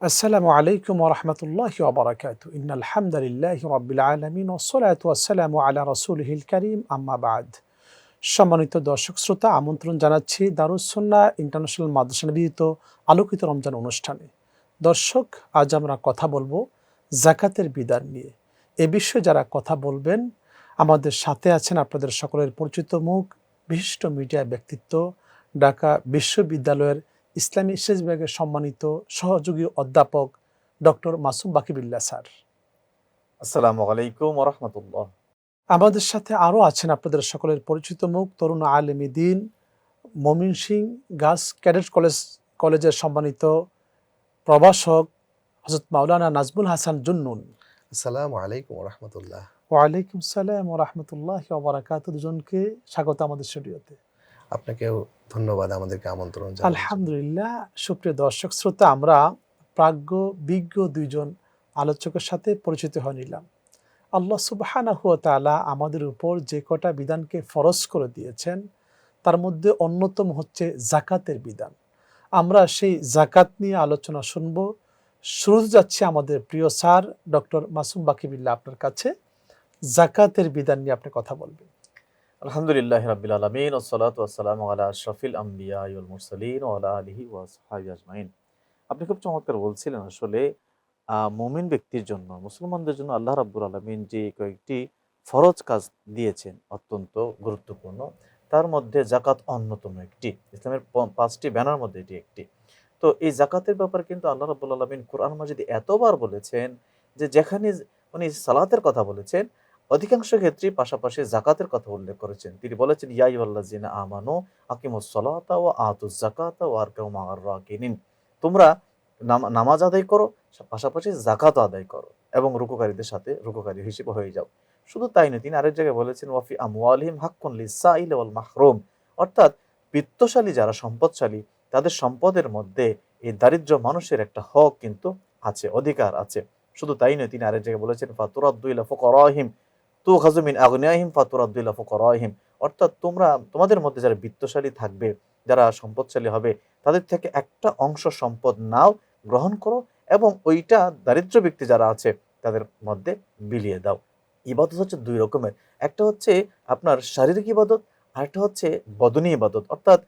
আসসালামু আলাইকুম ওয়া রাহমাতুল্লাহি ওয়া বারাকাতুহু। ইন্নাল হামদালিল্লাহি রাব্বিল আলামিন ওয়াস সালাতু ওয়াস সালামু আলা রাসূলিহিল কারীম আম্মা বা'দ। সম্মানিত দর্শক শ্রোতা, আমন্ত্রণ জানাচ্ছি দারুস সুন্নাহ ইন্টারন্যাশনাল মাদ্রাসা নিবেদিত আলোকিত রমজান অনুষ্ঠানে। দর্শক, আজ আমরা কথা বলবো যাকাতের বিধান নিয়ে। এ বিষয়ে যারা কথা বলবেন, আমাদের সাথে আছেন আপনাদের সকলের পরিচিত মুখ, বিশিষ্ট মিডিয়া ব্যক্তিত্ব, ঢাকা বিশ্ববিদ্যালয়ের ইসলামী ইসেজ বিভাগের সম্মানিত সহযোগী অধ্যাপক ডক্টর মাসুম বাকিবিল্লাহ স্যার। আসসালামু আলাইকুম ওয়া রাহমাতুল্লাহ। আমাদের সাথে আরও আছেন আপনাদের সকলের পরিচিত মুখ, তরুণ আলেমী দ্বীন, ময়মনসিংহ গার্লস ক্যাডেট কলেজের সম্মানিত প্রভাষক হযরত মাওলানা নাজমুল হাসান জুন্নুন। আসসালামু আলাইকুম ওয়া রাহমাতুল্লাহ। ওয়ালাইকুম সালাম ওয়া রাহমাতুল্লাহি ওয়া বারাকাতুহু। দুজনকে স্বাগত আমাদের স্টুডিওতে। আপনাকেও ধন্যবাদ আমাদেরকে আমন্ত্রণ জানানোর জন্য। আলহামদুলিল্লাহ। সুপ্রিয় দর্শক শ্রোতা, আমরা প্রাজ্ঞ বিজ্ঞ দুইজন আলোচকের সাথে পরিচিত হয়ে নিলাম। আল্লাহ সুবহানাহু ওয়া তাআলা আমাদের উপর যে কটা বিধানকে ফরজ করে দিয়েছেন, তার মধ্যে অন্যতম হচ্ছে যাকাতের বিধান। আমরা সেই যাকাত নিয়ে আলোচনা শুনব। শুরুতে যাচ্ছি আমাদের প্রিয় স্যার ডক্টর মাসুম বাকিবিল্লাহ আপনার কাছে। যাকাতের বিধান নিয়ে আপনি কথা বলবেন। আলহামদুলিল্লাহি রাব্বিল আলামিন ওয়াস সালাতু ওয়াস সালামু আলা আশরাফিল আমবিয়া ওয়াল মুরসালিন ওয়া আলা আলিহি ওয়া আসহাবিহি আজমাইন। আপনি খুব চমৎকার বলছিলেন আসলে মুমিন ব্যক্তির জন্য, মুসলমানদের জন্য আল্লাহ রাব্বুল আলামিন যে কয়েকটি ফরজ কাজ দিয়েছেন অত্যন্ত গুরুত্বপূর্ণ, তার মধ্যে যাকাত অন্যতম একটি। ইসলামের ৫টি ব্যানার মধ্যে এটি একটি। তো এই যাকাতের ব্যাপারে কিন্তু আল্লাহ রাব্বুল আলামিন কোরআন মাজিদে এতবার বলেছেন যে যেখানে উনি সালাতের কথা বলেছেন, অধিকাংশ ক্ষেত্রেই পাশাপাশি যাকাতের কথা উল্লেখ করেছেন। তিনি বলেছেন, ইয়া আইয়ুহাল্লাযিনা আমানু আকিমুস সালাতা ওয়া আতুজ যাকাতা ওয়ারকাউ মা'আর রাকিনিন। তোমরা নামাজ আদায় করো, পাশাপাশি যাকাতও আদায় করো এবং রুকুকারীদের সাথে রুকুকারী হিসেবে হয়ে যাও। শুধু তাই নয়, তিনি আরেক জায়গায় বলেছেন, ওয়া ফি আমওয়ালিহিম হাক্কুন লিস-সাইলি ওয়াল মাহরুম। অর্থাৎ বিত্তশালী যারা সম্পদশালী, তাদের সম্পদের মধ্যে এই দারিদ্র মানুষের একটা হক কিন্তু আছে, অধিকার আছে। শুধু তাই নয়, তিনি আরেক জায়গায় বলেছেন, ফাতুরাদ্দু ইলা ফুকারাহিম তুখাযু মিন আগনিয়াহিম ফাতুরাদ্দু ইলা ফুকারাহিম। অর্থাৎ তোমাদের মধ্যে যারা বিত্তশালী থাকবে, যারা সম্পদশালী হবে, তাদের থেকে একটা অংশ সম্পদ নাও, গ্রহণ করো এবং ওইটা দারিদ্র ব্যক্তি যারা আছে তাদের মধ্যে বিলিয়ে দাও। ইবাদত হচ্ছে দুই রকমের। একটা হচ্ছে আপনার শারীরিক ইবাদত, আরেকটা হচ্ছে বদনী ইবাদত। অর্থাৎ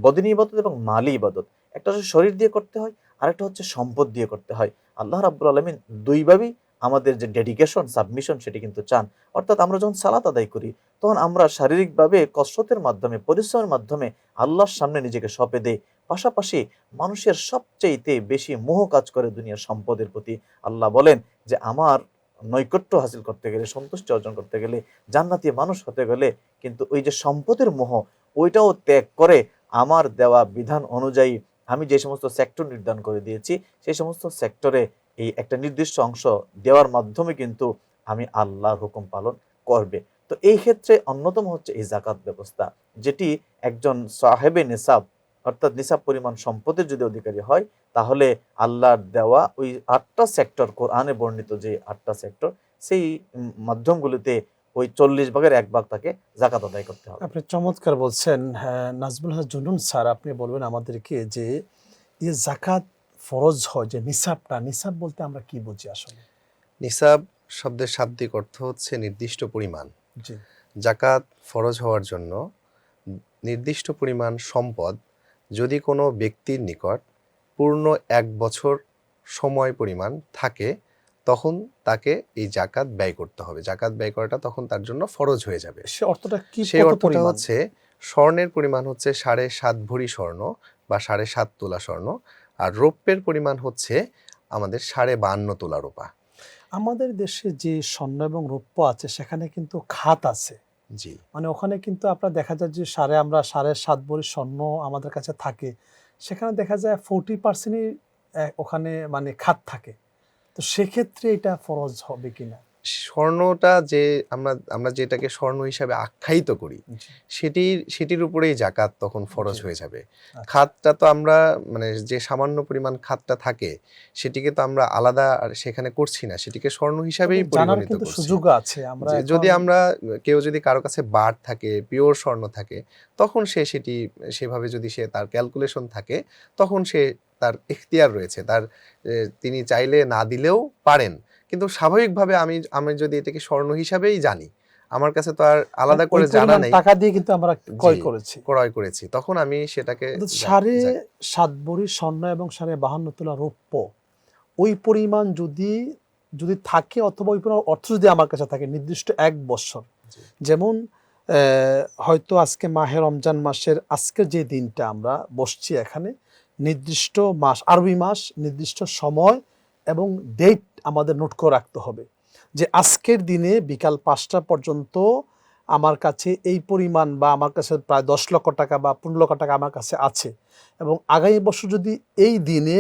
বদনী ইবাদত এবং মালি ইবাদত। একটা হচ্ছে শরীর দিয়ে করতে হয়, আরেকটা হচ্ছে সম্পদ দিয়ে করতে হয়। আল্লাহ রাব্বুল আলামিন দুইভাবেই আমাদের যে ডেডিকেশন, সাবমিশন সেটি কিন্তু চান। অর্থাৎ আমরা যখন সালাত আদায় করি, তখন আমরা শারীরিকভাবে কসরতের মাধ্যমে, পরিশ্রমের মাধ্যমে আল্লাহর সামনে নিজেকে সঁপে দেই। পাশাপাশি মানুষের সবচাইতে বেশি মোহ কাজ করে দুনিয়ার সম্পদের প্রতি। আল্লাহ বলেন যে আমার নৈকট্য হাসিল করতে গেলে, সন্তুষ্টি অর্জন করতে গেলে, জান্নাতি মানুষ হতে গেলে কিন্তু ওই যে সম্পদের মোহ, ওইটাও ত্যাগ করে আমার দেওয়া বিধান অনুযায়ী আমি যে সমস্ত সেক্টর নির্ধারণ করে দিয়েছি, সেই সমস্ত সেক্টরে এই একটা নির্দিষ্ট অংশ দেওয়ার মাধ্যমে কিন্তু আমি আল্লাহর হুকুম পালন করবে। তো এই ক্ষেত্রে অন্যতম হচ্ছে এই যাকাত ব্যবস্থা, যেটি একজন সাহেবে নিসাব, অর্থাৎ নিসাব পরিমাণ সম্পদের যদি অধিকারী হয়, তাহলে আল্লাহর দেওয়া ওই ৮টা সেক্টর, কোরআনে বর্ণিত যে ৮টা সেক্টর, সেই মাধ্যমগুলিতে ওই ৪০ ভাগের ১ ভাগ তাকে যাকাত আদায় করতে হবে। আপনি চমৎকার বলছেন। হ্যাঁ, নাজমুল হাসান জুন্নুন স্যার, আপনি বলবেন আমাদেরকে যে যাকাত ফরজ হয়, যে নিসাব বলতে আমরা কি বুঝি আসলে? নিসাব শব্দের শাব্দিক অর্থ হচ্ছে নির্দিষ্ট পরিমাণ। জি। যাকাত ফরজ হওয়ার জন্য নির্দিষ্ট পরিমাণ সম্পদ যদি কোনো ব্যক্তির নিকট পূর্ণ ১ বছর সময় পরিমাণ থাকে, তখন তাকে এই যাকাত ব্যয় করতে হবে। যাকাত ব্যয় করাটা তখন তার জন্য ফরজ হয়ে যাবে। সে অর্থটা কি, সেই কত অর্থটা পরিমাণ? হচ্ছে স্বর্ণের পরিমাণ হচ্ছে ৭.৫ ভরি স্বর্ণ বা ৭.৫ তোলা স্বর্ণ, আর রৌপ্যের পরিমাণ হচ্ছে আমাদের ৫.৫ তোলা রূপা। আমাদের দেশে যে স্বর্ণ এবং রৌপ্য আছে, সেখানে কিন্তু খাত আছে। জি, মানে ওখানে কিন্তু আপনার দেখা যায় যে ৭.৫ ভরি স্বর্ণ আমাদের কাছে থাকে। সেখানে দেখা যায় 40%ই ওখানে মানে খাত থাকে। তো সেক্ষেত্রে এটা ফরজ হবে কিনা? স্বর্ণটা যে আমরা আমরা যেটাকে স্বর্ণ হিসাবে আখ্যায়িত করি, জি, সেটির উপরেই যাকাত তখন ফরজ জি। হয়ে যাবে। আচ্ছা। খাতটা তো আমরা মানে যে সামান্য পরিমাণ খাতটা থাকে, সেটিকে তো আমরা আলাদা আর সেখানে করছি না, সেটিকে স্বর্ণ তবে হিসাবেই জানার পরিগণিত কিন্তু করছি। সুযোগ আছে। আমরা যে এখন যদি আমরা কেউ যদি কারো কাছে বার থাকে, পিওর স্বর্ণ থাকে, তখন সে সেটি সেভাবে যদি সে তার ক্যালকুলেশন থাকে, তখন সে তার এখতিয়ার রয়েছে, তার তিনি চাইলে না দিলেও পারেন। কিন্তু স্বাভাবিকভাবে আমি যদি এটাকে স্বর্ণ হিসাবেই জানি, আমার কাছে তো আর আলাদা ওই করে জানা পরিমাণ নেই, টাকা দিয়ে কিন্তু আমরা ক্রয় করেছি। ক্রয় করেছি, তখন আমি সেটাকে 7.5 ভরি স্বর্ণ এবং 52.5 তোলা রৌপ্য, ওই পরিমাণ যদি থাকে, অথবা ওই পরিমাণ অর্থ যদি আমার কাছে থাকে নির্দিষ্ট 1 বছর, যেমন হয়তো আজকে মাহে রমজান মাসের আজকের যে দিনটা আমরা বসছি এখানে, নির্দিষ্ট মাস, আরবি মাস, নির্দিষ্ট সময় এবং ডেট আমাদের নোট করে রাখতে হবে যে আজকের দিনে বিকাল 5টা পর্যন্ত আমার কাছে এই পরিমাণ, বা আমার কাছে প্রায় 10 লক্ষ টাকা বা 15 লক্ষ টাকা আমার কাছে আছে, এবং আগামী বছর যদি এই দিনে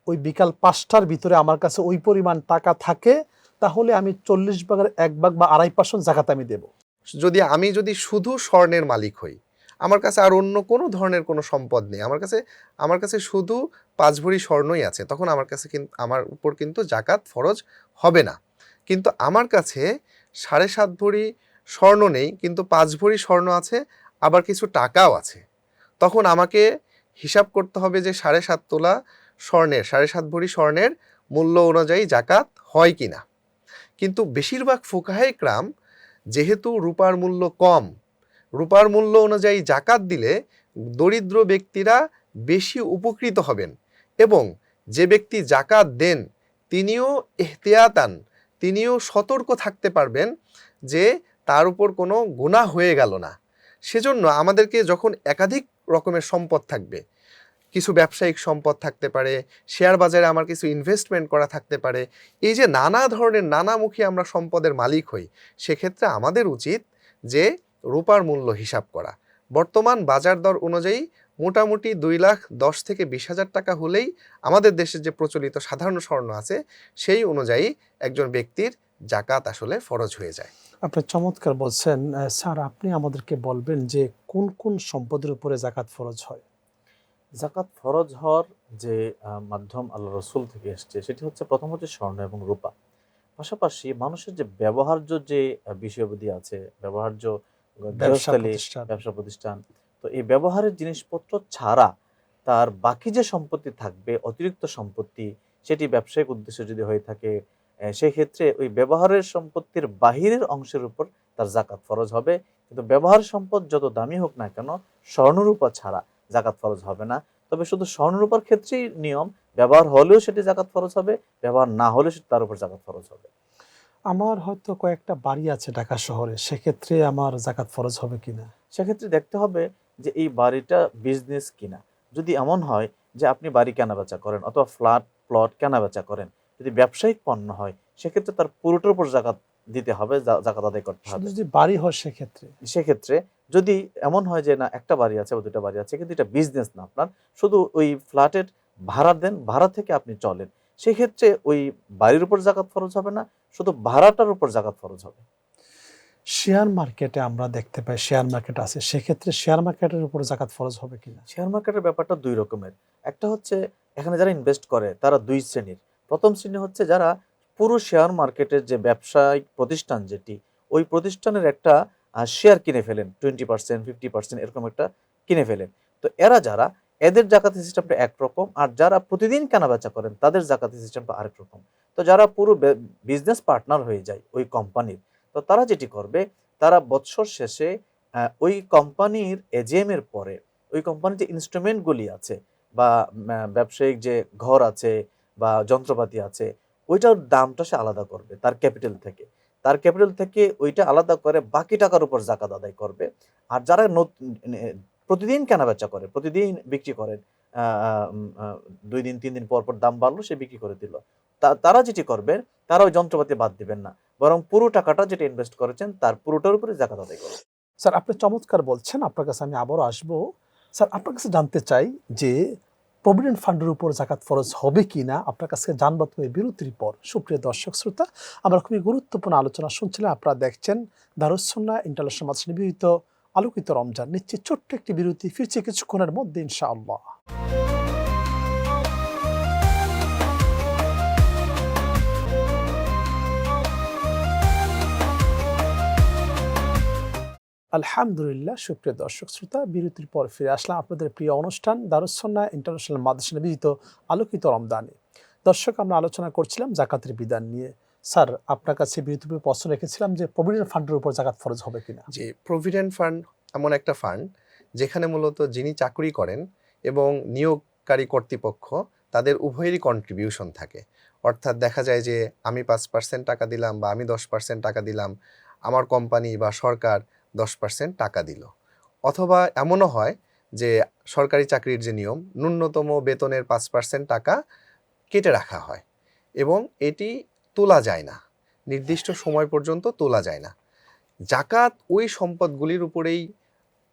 ওই বিকাল 5টার ভিতরে আমার কাছে ওই পরিমাণ টাকা থাকে, তাহলে আমি 40 ভাগের 1 ভাগ বা 2.5% জাকাত আমি দেব। যদি শুধু স্বর্ণের মালিক হই, আমার কাছে আর অন্য কোনো ধরনের কোনো সম্পদ নেই, আমার কাছে শুধু 5 ভরি স্বর্ণই আছে, তখন আমার উপর কিন্তু জাকাত ফরজ হবে না। কিন্তু আমার কাছে 7.5 ভরি স্বর্ণ নেই, কিন্তু 5 ভরি স্বর্ণ আছে, আবার কিছু টাকাও আছে, তখন আমাকে হিসাব করতে হবে যে 7.5 তোলা স্বর্ণের, 7.5 ভরি স্বর্ণের মূল্য অনুযায়ী জাকাত হয় কিনা। কিন্তু বেশিরভাগ ফুকাহায়ে কেরাম যেহেতু রূপার মূল্য কম, রূপার মূল্য অনুযায়ী জাকাত দিলে দরিদ্র ব্যক্তিরা বেশি উপকৃত হবেন, এবং যে ব্যক্তি জাকাত দেন তিনিও ইহতিয়াতান, তিনিও সতর্ক থাকতে পারবেন যে তার উপর কোনো গুনাহ হয়ে গেল না। সেজন্য আমাদেরকে যখন একাধিক রকমের সম্পদ থাকবে, কিছু ব্যবসায়িক সম্পদ থাকতে পারে, শেয়ার বাজারে আমার কিছু ইনভেস্টমেন্ট করা থাকতে পারে, এই যে নানা ধরনের নানামুখী আমরা সম্পদের মালিক হই, সেক্ষেত্রে আমাদের উচিত যে রূপার মূল্য হিসাব করা। বর্তমান বাজার দর অনুযায়ী মোটামুটি 2,10,000 থেকে 20,000 টাকা হলেই আমাদের দেশে যে প্রচলিত সাধারণ স্বর্ণ আছে সেই অনুযায়ী একজন ব্যক্তির জাকাত আসলে ফরজ হয়ে যায়। আপনি চমৎকার বলছেন। স্যার, আপনি আমাদেরকে বলবেন যে কোন কোন সম্পদের উপরে জাকাত ফরজ হয়? জাকাত ফরজ হওয়ার যে মাধ্যম আল্লাহ রসুল থেকে এসছে, সেটি হচ্ছে প্রথম হচ্ছে স্বর্ণ এবং রূপা। পাশাপাশি মানুষের যে ব্যবহার্য যে বিষয়াবধি আছে, ব্যবহার্য গৃহস্থালী, ব্যবসা প্রতিষ্ঠান, তো এই ব্যবহারের জিনিসপত্র ছাড়া তার বাকি যে সম্পত্তি থাকবে, অতিরিক্ত সম্পত্তি, সেটি ব্যবসায়িক উদ্দেশ্যে যদি হয়ে থাকে, সেই ক্ষেত্রে ওই ব্যবহারের সম্পত্তির বাহিরের অংশের উপর তার জাকাত ফরজ হবে। কিন্তু ব্যবহার সম্পদ যত দামি হোক না কেন, স্বর্ণরূপা ছাড়া জাকাত ফরজ হবে না। তবে শুধু স্বর্ণরূপার ক্ষেত্রেই নিয়ম, ব্যবহার হলেও সেটি জাকাত ফরজ হবে, ব্যবহার না হলে তার উপর জাকাত ফরজ হবে। আমার হয়তো কয়েকটা বাড়ি আছে ঢাকা শহরে, সেক্ষেত্রে আমার জাকাত ফরজ হবে কিনা? সেক্ষেত্রে দেখতে হবে যে এই বাড়িটা বিজনেস কিনা। যদি এমন হয় যে আপনি বাড়ি কেনাবেচা করেন অথবা ফ্ল্যাট প্লট কেনাবেচা করেন, যদি ব্যবসায়িক পণ্য হয়, সেক্ষেত্রে তার পুরোটার উপর জাকাত দিতে হবে, জাকাত আদায় করতে হবে। যদি বাড়ি হয় সেক্ষেত্রে যদি এমন হয় যে না, একটা বাড়ি আছে বা 2টা বাড়ি আছে, কিন্তু এটা বিজনেস না, আপনার শুধু ওই ফ্ল্যাটের ভাড়া দেন, ভাড়া থেকে আপনি চলেন, সেক্ষেত্রে ওই বাড়ির উপর জাকাত ফরজ হবে না, শুধু ভাড়াটার উপর জাকাত ফরজ হবে। শেয়ার মার্কেটে আমরা দেখতে পাই, শেয়ার মার্কেট আছে, সেক্ষেত্রে শেয়ার মার্কেটের উপর জাকাত ফরজ হবে কিনা? শেয়ার মার্কেটের ব্যাপারটা 2 রকমের। একটা হচ্ছে এখানে যারা ইনভেস্ট করে তারা 2 শ্রেণীর। প্রথম শ্রেণী হচ্ছে যারা পুরো শেয়ার মার্কেটের যে ব্যবসায়িক প্রতিষ্ঠান যেটি, ওই প্রতিষ্ঠানের একটা শেয়ার কিনে ফেলেন, 20%, 50% এরকম একটা কিনে ফেলেন। তো এদের জাকাতি সিস্টেমটা একরকম, আর যারা প্রতিদিন কেনাবেচা করেন তাদের জাকাতি সিস্টেমটা আরেক রকম। তো যারা পুরো বিজনেস পার্টনার হয়ে যায় ওই কোম্পানির, তো তারা যেটি করবে, তারা বছর শেষে ওই কোম্পানির এজিএম এর পরে ওই কোম্পানির যে ইনস্ট্রুমেন্টগুলি আছে বা ব্যবসায়িক যে ঘর আছে বা যন্ত্রপাতি আছে, ওইটার দামটা সে আলাদা করবে তার ক্যাপিটাল থেকে ওইটা আলাদা করে বাকি টাকার উপর জাকাত আদায় করবে। আর যারা প্রতিদিন কেনাবেচা করে, প্রতিদিন বিক্রি করেন, 2 দিন 3 দিন পর দাম বাড়লো, সে বিক্রি করে দিল, তারা যেটি করবেন, তারা ওই যন্ত্রপাতি বাদ দিবেন না, বরং পুরো টাকাটা যেটা ইনভেস্ট করেছেন তার পুরোটার উপরে জাকাত আদায় করবেন। স্যার, আপনি চমৎকার বলছেন, আপনার কাছে আমি আবারও আসবো। স্যার, আপনার কাছে জানতে চাই যে প্রভিডেন্ট ফান্ডের উপর জাকাত ফরজ হবে কিনা, আপনার কাছে জানবো তুমি বিরতির পর। সুপ্রিয় দর্শক শ্রোতা, আমরা খুবই গুরুত্বপূর্ণ আলোচনা শুনছিলাম। আপনারা দেখছেন দারুস সুন্নাহ ইন্টারন্যাশনাল মাদ্রাসা নিবেদিত আলোকিত রমজান। নিশ্চিত ছোট্ট একটি বিরতি, ফিরছে কিছুক্ষণের মধ্যে ইনশাআল্লাহ। আলহামদুলিল্লাহ, সুপ্রিয় দর্শক শ্রোতা, বিরতির পর ফিরে আসলাম আপনাদের প্রিয় অনুষ্ঠান দারুস সুন্নাহ ইন্টারন্যাশনাল মাদ্রাসা নিবেদিত আলোকিত রমদানে। দর্শক, আমরা আলোচনা করছিলাম জাকাতের বিধান নিয়ে। স্যার, আপনার কাছে বিরতির পূর্বে প্রশ্ন রেখেছিলাম যে প্রভিডেন্ট ফান্ডের উপর জাকাত ফরজ হবে কিনা। যে প্রভিডেন্ট ফান্ড এমন একটা ফান্ড যেখানে মূলত যিনি চাকরি করেন এবং নিয়োগকারী কর্তৃপক্ষ তাদের উভয়েরই কন্ট্রিবিউশন থাকে। অর্থাৎ দেখা যায় যে আমি 5% টাকা দিলাম বা আমি 10% টাকা দিলাম, আমার কোম্পানি বা সরকার 10% টাকা দিল। অথবা এমনও হয় যে সরকারি চাকরির যে নিয়ম, ন্যূনতম বেতনের 5% টাকা কেটে রাখা হয় এবং এটি তোলা যায় না, নির্দিষ্ট সময় পর্যন্ত তোলা যায় না। জাকাত ওই সম্পদগুলির উপরেই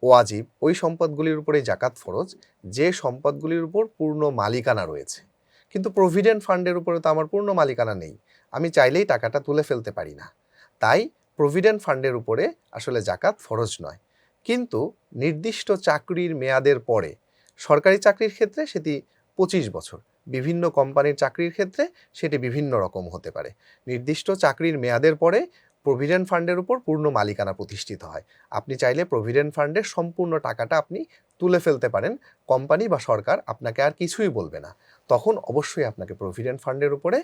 ওয়াজিব, ওই সম্পদগুলির উপরেই জাকাত ফরজ যে সম্পদগুলির উপর পূর্ণ মালিকানা রয়েছে। কিন্তু প্রভিডেন্ট ফান্ডের উপরে তো আমার পূর্ণ মালিকানা নেই, আমি চাইলেই টাকাটা তুলে ফেলতে পারি না। তাই প্রভিডেন্ট ফান্ডের উপরে আসলে জাকাত ফরজ নয়। কিন্তু নির্দিষ্ট চাকরির মেয়াদের পরে, সরকারি চাকরির ক্ষেত্রে সেটি 25 বছর, বিভিন্ন কোম্পানির চাকরির ক্ষেত্রে সেটি বিভিন্ন রকম হতে পারে। নির্দিষ্ট চাকরির মেয়াদের পরে প্রভিডেন্ট ফান্ডের উপর পূর্ণ মালিকানা প্রতিষ্ঠিত হয়। আপনি চাইলে প্রভিডেন্ট ফান্ডের সম্পূর্ণ টাকাটা আপনি তুলে ফেলতে পারেন, কোম্পানি বা সরকার আপনাকে আর কিছুই বলবে না। তখন অবশ্যই আপনাকে প্রভিডেন্ট ফান্ডের উপরে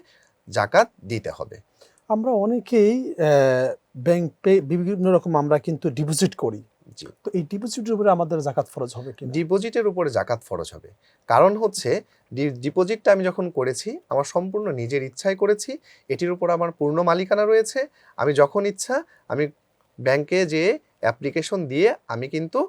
জাকাত দিতে হবে। আমরা অনেকেই ব্যাংকে বিভিন্ন রকম আমরা কিন্তু ডিপোজিট করি। জি, তো এই ডিপোজিটের উপরে আমাদের জাকাত ফরজ হবে কিনা? ডিপোজিটের উপরে জাকাত ফরজ হবে। কারণ হচ্ছে ডিপোজিটটা আমি যখন করেছি আমার সম্পূর্ণ নিজের ইচ্ছায় করেছি, এটির উপর আমার পূর্ণ মালিকানা রয়েছে। আমি যখন ইচ্ছা আমি ব্যাংকে যেয়ে অ্যাপ্লিকেশন দিয়ে আমি কিন্তু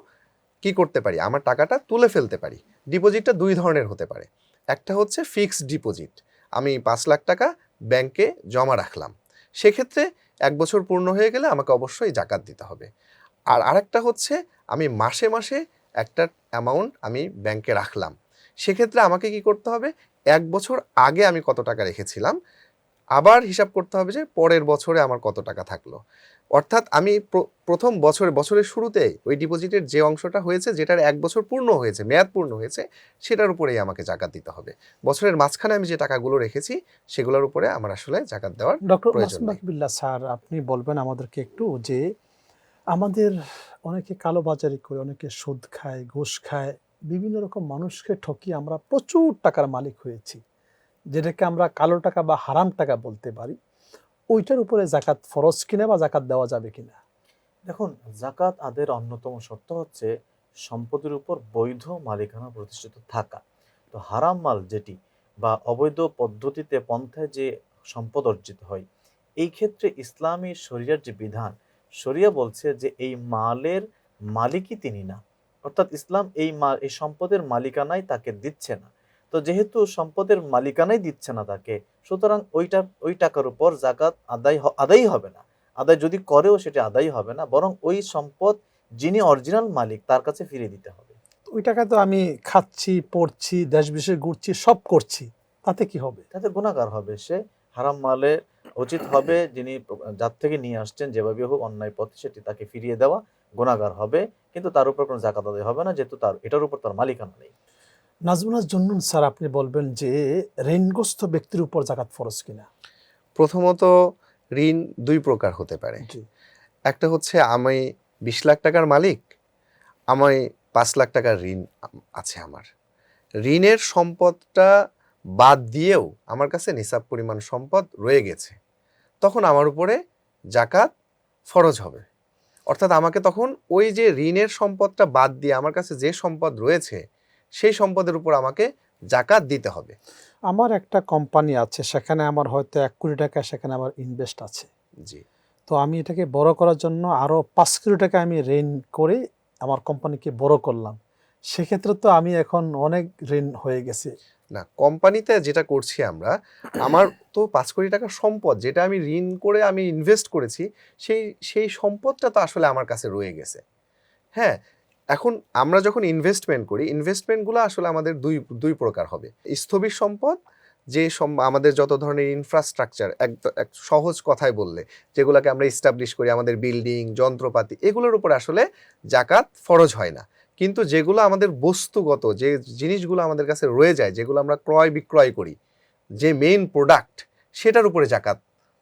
কি করতে পারি, আমার টাকাটা তুলে ফেলতে পারি। ডিপোজিটটা 2 ধরনের হতে পারে। একটা হচ্ছে ফিক্সড ডিপোজিট, আমি 5 লাখ টাকা ব্যাংকে জমা রাখলাম, সেক্ষেত্রে 1 বছর পূর্ণ হয়ে গেলে আমাকে অবশ্যই জাকাত দিতে হবে। আর আরেকটা হচ্ছে আমি মাসে মাসে একটা অ্যামাউন্ট আমি ব্যাংকে রাখলাম, সেক্ষেত্রে আমাকে কি করতে হবে, 1 বছর আগে আমি কত টাকা রেখেছিলাম আবার হিসাব করতে হবে যে পরের বছরে আমার কত টাকা থাকলো। অর্থাৎ আমি প্রথম বছরের শুরুতে ওই ডিপোজিটের যে অংশটা হয়েছে, যেটার 1 বছর পূর্ণ হয়েছে, মেয়াদ পূর্ণ হয়েছে, সেটার উপরেই আমাকে জাকাত দিতে হবে। বছরের মাঝখানে আমি যে টাকাগুলো রেখেছি সেগুলোর উপরে আমার আসলে জাকাত দেওয়ার ডক্টর প্রয়োজন মাসুম নেই। বিল্লাহ স্যার, আপনি বলবেন আমাদেরকে একটু যে আমাদের অনেকে কালোবাজারি করে, অনেকে সুদ খায়, ঘুষ খায়, বিভিন্ন রকম মানুষকে ঠকিয়ে আমরা প্রচুর টাকার মালিক হয়েছি, যেটাকে আমরা কালো টাকা বা হারাম টাকা বলতে পারি। ওইটার উপরে জাকাত ফরজ কিনা বা জাকাত দেওয়া যাবে কিনা? দেখুন, জাকাত আদের অন্যতম শর্ত হচ্ছে সম্পদের উপর বৈধ মালিকানা প্রতিষ্ঠিত থাকা। তো হারাম মাল যেটি বা অবৈধ পদ্ধতিতে পন্থায় যে সম্পদ অর্জিত হয়, এই ক্ষেত্রে ইসলামী শরিয়ার যে বিধান, শরিয়া বলছে যে এই মালের মালিকই তিনি না, অর্থাৎ ইসলাম এই সম্পদের মালিকানাই তাকে দিচ্ছে না। তো যেহেতু সম্পদের মালিকানাই দিচ্ছে না তাকে, সুতরাং ওই টাকার উপর জাকাত আদায়ই হবে না। আদায় যদি করেও সেটা আদায় হবে না, বরং ওই সম্পদ যিনি অরিজিনাল মালিক তার কাছে ফিরিয়ে দিতে হবে। ওই টাকা তো আমি খাচ্ছি, পড়ছি, দেশ বিদেশে ঘুরছি, সব করছি, তাতে কি হবে? তাতে গুনাহগার হবে সে। হারাম মালে উচিত হবে যিনি যার থেকে নিয়ে আসছেন, যেভাবে হোক অন্যায় পথে, সেটি তাকে ফিরিয়ে দেওয়া। গুনাহগার হবে, কিন্তু তার উপর কোনো জাকাত আদায় হবে না, যেহেতু এটার উপর তার মালিকানা নেই। নাজমুল জুন্নুন স্যার, আপনি বলবেন যে ঋণগ্রস্ত ব্যক্তির উপর জাকাত ফরজ কিনা? প্রথমত ঋণ 2 প্রকার হতে পারে। জি, একটা হচ্ছে আমি 20 লাখ টাকার মালিক, আমি 5 লাখ টাকার ঋণ আছে আমার। ঋণের সম্পদটা বাদ দিয়েও আমার কাছে নিসাব পরিমাণ সম্পদ রয়ে গেছে, তখন আমার উপরে জাকাত ফরজ হবে। অর্থাৎ আমাকে তখন ওই যে ঋণের সম্পদটা বাদ দিয়ে আমার কাছে যে সম্পদ রয়েছে সেই সম্পদের উপর আমাকে জাকাত দিতে হবে। আমার একটা কোম্পানি আছে, সেখানে আমার হয়তো 1 কোটি টাকা সেখানে আমার ইনভেস্ট আছে। জি, তো আমি এটাকে বড় করার জন্য আরও 5 কোটি টাকা আমি ঋণ করে আমার কোম্পানিকে বড় করলাম। সেক্ষেত্রে তো আমি এখন অনেক ঋণ হয়ে গেছে। না, কোম্পানিতে যেটা করছি আমরা, আমার তো 5 কোটি টাকার সম্পদ যেটা আমি ঋণ করে আমি ইনভেস্ট করেছি, সেই সম্পদটা তো আসলে আমার কাছে রয়ে গেছে। হ্যাঁ, এখন আমরা যখন ইনভেস্টমেন্ট করি, ইনভেস্টমেন্টগুলো আসলে আমাদের দুই প্রকার হবে। স্থবির সম্পদ, যে আমাদের যত ধরনের ইনফ্রাস্ট্রাকচার, এক সহজ কথায় বললে যেগুলোকে আমরা ইস্টাবলিশ করি, আমাদের বিল্ডিং, যন্ত্রপাতি, এগুলোর উপর আসলে জাকাত ফরজ হয় না। কিন্তু যেগুলো আমাদের বস্তুগত, যে জিনিসগুলো আমাদের কাছে রয়ে যায়, যেগুলো আমরা ক্রয় বিক্রয় করি, যে মেইন প্রোডাক্ট, সেটার উপরে জাকাত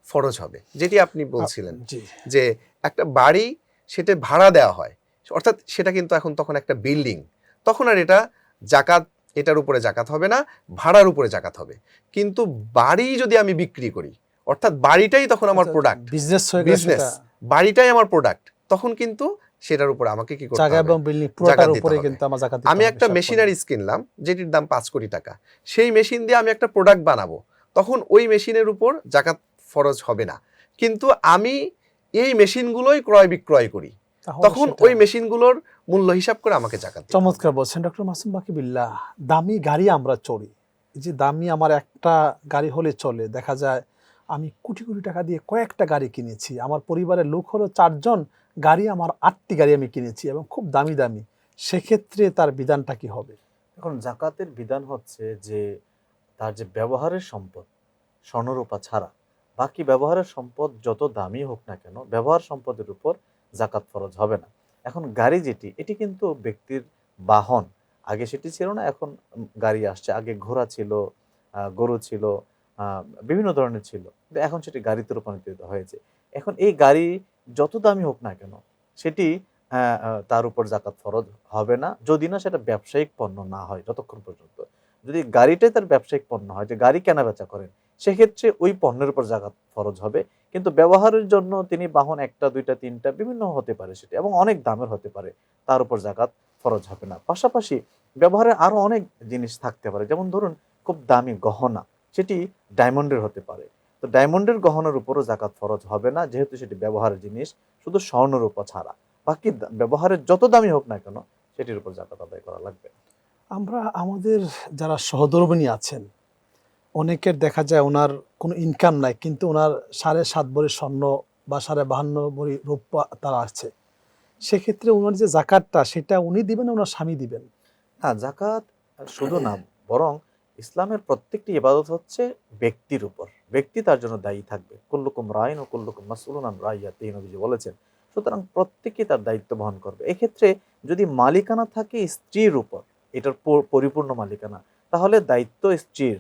ফরজ হবে। যেটি আপনি বলছিলেন জি, যে একটা বাড়ি সেটা ভাড়া দেওয়া হয়, অর্থাৎ সেটা কিন্তু এখন তখন একটা বিল্ডিং, তখন আর এটা জাকাত, এটার উপরে জাকাত হবে না, ভাড়ার উপরে জাকাত হবে। কিন্তু বাড়ি যদি আমি বিক্রি করি, অর্থাৎ বাড়িটাই তখন আমার প্রোডাক্ট, বিজনেস হয়ে গেছে, বিজনেস, বাড়িটাই আমার প্রোডাক্ট, তখন কিন্তু সেটার উপরে আমাকে কি করতে জায়গা হবে, এবং বিল্ডিং পুরোটার উপরে কিন্তু আমার জাকাত দিতে আমি হবে। একটা মেশিনারিজ কিনলাম যেটির দাম 5 কোটি টাকা, সেই মেশিন দিয়ে আমি একটা প্রোডাক্ট বানাবো, তখন ওই মেশিনের উপর জাকাত ফরজ হবে না। কিন্তু আমি এই মেশিনগুলোই ক্রয় বিক্রয় করি, তখন ওই মেশিনগুলোর মূল্য হিসাব করে আমাকে জাকাত দিতে হবে। চমৎকার বলছেন ডক্টর মাসুম বাকিবিল্লাহ। দামি গাড়ি আমরা চড়ি, এই যে দামি আমার একটা গাড়ি হলে চলে, দেখা যায় আমি কোটি কোটি টাকা দিয়ে কয়েকটা গাড়ি কিনেছি, আমার পরিবারের লোক হলো 4 জন, গাড়ি আমার 8টি গাড়ি আমি কিনেছি এবং খুব দামি দামি, সেক্ষেত্রে তার বিধানটা কি হবে? এখন জাকাতের বিধান হচ্ছে যে তার যে ব্যবহারের সম্পদ, স্বর্ণরূপা ছাড়া বাকি ব্যবহারের সম্পদ যত দামি হোক না কেন, ব্যবহার সম্পদের উপর জাকাত ফরজ হবে না। এখন গাড়ি যেটি, এটি কিন্তু ব্যক্তির বাহন, আগে সেটি ছিল না, এখন গাড়ি আসছে। আগে ঘোড়া ছিল, গরু ছিল, বিভিন্ন ধরনের ছিল, কিন্তু এখন সেটি গাড়িতে রূপান্তরিত হয়েছে। এখন এই গাড়ি যত দামি হোক না কেন, সেটি তার উপর জাকাত ফরজ হবে না, যদি না সেটা ব্যবসায়িক পণ্য না হয়। যতক্ষণ পর্যন্ত যদি গাড়িটাই তার ব্যবসায়িক পণ্য হয়, যে গাড়ি কেনা বেচা করেন, সেক্ষেত্রে ওই পণ্যের উপর জাকাত ফরজ হবে। কিন্তু ব্যবহারের জন্য তিনি বাহন 1টা 2টা 3টা বিভিন্ন হতে পারে সেটি, এবং অনেক দামের হতে পারে, তার উপর জাকাত ফরজ হবে না। পাশাপাশি ব্যবহারের আরো অনেক জিনিস থাকতে পারে, যেমন ধরুন খুব দামি গহনা, সেটি ডায়মন্ডের হতে পারে, তো ডায়মন্ডের গহনার উপরও জাকাত ফরজ হবে না, যেহেতু সেটি ব্যবহারের জিনিস, শুধু স্বর্ণরূপা ছাড়া বাকি ব্যবহারের যত দামি হোক না কেন সেটির উপর জাকাত আদায় করা লাগবে। আমরা আমাদের যারা সহধর্মিণী আছেন, অনেকের দেখা যায় ওনার কোনো ইনকাম নাই, কিন্তু ওনার 7.5 ভরি স্বর্ণ বা 52.5 ভরি রূপা তার আছে, সেক্ষেত্রে ওনার যে জাকাতটা সেটা উনি দিবেন না ওনার স্বামী দিবেন? না, জাকাত শুধু না, বরং ইসলামের প্রত্যেকটি ইবাদত হচ্ছে ব্যক্তির উপর, ব্যক্তি তার জন্য দায়ী থাকবে। কুল্লুকুম রাইন ও কুল্লুকুম মাসউলুন আন রাইয়াতিহি, নবীজি বলেছেন। সুতরাং প্রত্যেকেই তার দায়িত্ব বহন করবে। এক্ষেত্রে যদি মালিকানা থাকে স্ত্রীর উপর, এটার পরিপূর্ণ মালিকানা, তাহলে দায়িত্ব স্ত্রীর।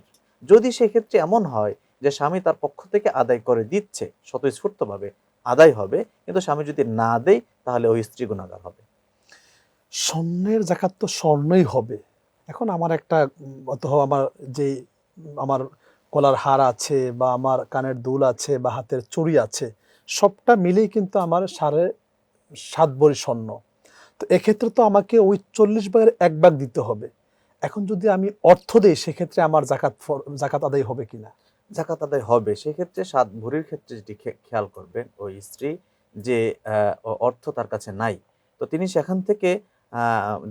যদি সেক্ষেত্রে এমন হয় যে স্বামী তার পক্ষ থেকে আদায় করে দিচ্ছে, স্বতঃস্ফূর্তভাবে আদায় হবে, কিন্তু স্বামী যদি না দেয়, তাহলে ওই স্ত্রী গুনাহগার হবে। স্বর্ণের জাকাত তো স্বর্ণই হবে। এখন আমার একটা অথবা আমার যে আমার গলার হার আছে বা আমার কানের দুল আছে বা হাতের চুড়ি আছে, সবটা মিলেই কিন্তু আমার 7.5 ভরি স্বর্ণ। তো এক্ষেত্রে তো আমাকে ওই 40 ভাগের 1 ভাগ দিতে হবে। এখন যদি আমি অর্থ দেই, সেক্ষেত্রে আমার জাকাত আদায় হবে কিনা? জাকাত আদায় হবে। সেক্ষেত্রে 7 ভরির ক্ষেত্রে যেটি খেয়াল করবেন ওই স্ত্রী, যে অর্থ তার কাছে নাই, তো তিনি সেখান থেকে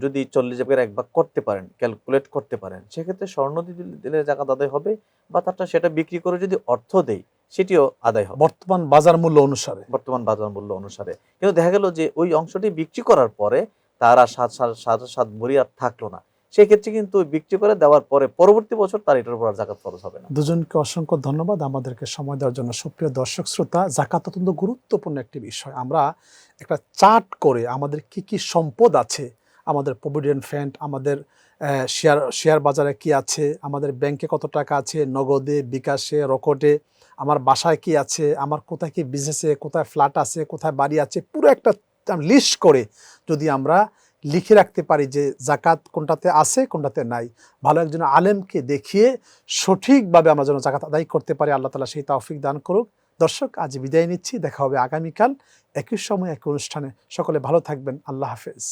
যদি 40 ভাগের 1 ভাগ করতে পারেন, ক্যালকুলেট করতে পারেন, সেক্ষেত্রে স্বর্ণ দিলে জাকাত আদায় হবে, বা তারটা সেটা বিক্রি করে যদি অর্থ দেয়, সেটিও আদায় হবে বর্তমান বাজার মূল্য অনুসারে। বর্তমান বাজার মূল্য অনুসারে। কিন্তু দেখা গেল যে ওই অংশটি বিক্রি করার পরে তার আর 7 ভরি আর থাকলো না, সেক্ষেত্রে কিন্তু বিক্রি করে দেওয়ার পরে পরবর্তী বছর তার এটার উপর আর জাকাত ফরজ হবে না। দুজনকে অসংখ্য ধন্যবাদ আমাদেরকে সময় দেওয়ার জন্য। সুপ্রিয় দর্শক শ্রোতা, জাকাত অত্যন্ত গুরুত্বপূর্ণ একটি বিষয়। আমরা একটা চার্ট করে আমাদের কি কি সম্পদ আছে, আমাদের প্রভিডেন্ট ফান্ড, আমাদের শেয়ার বাজারে কি আছে, আমাদের ব্যাংকে কত টাকা আছে, নগদে, বিকাশে, রকেটে, আমার বাসায় কি আছে, আমার কোথায় কি বিজনেসে, কোথায় ফ্ল্যাট আছে, কোথায় বাড়ি আছে, পুরো একটা লিস্ট করে যদি আমরা লিখে রাখতে পারি যে জাকাত কোনটাতে আছে কোনটাতে নাই, ভালো একজন আলেমকে দেখিয়ে সঠিকভাবে আমরা যেন জাকাত আদায় করতে পারি, আল্লাহ তাআলা সেই তৌফিক দান করুক। দর্শক, আজ বিদায় নিচ্ছি, দেখা হবে আগামীকাল একই সময় একই অনুষ্ঠানে। সকলে ভালো থাকবেন, আল্লাহ হাফেজ।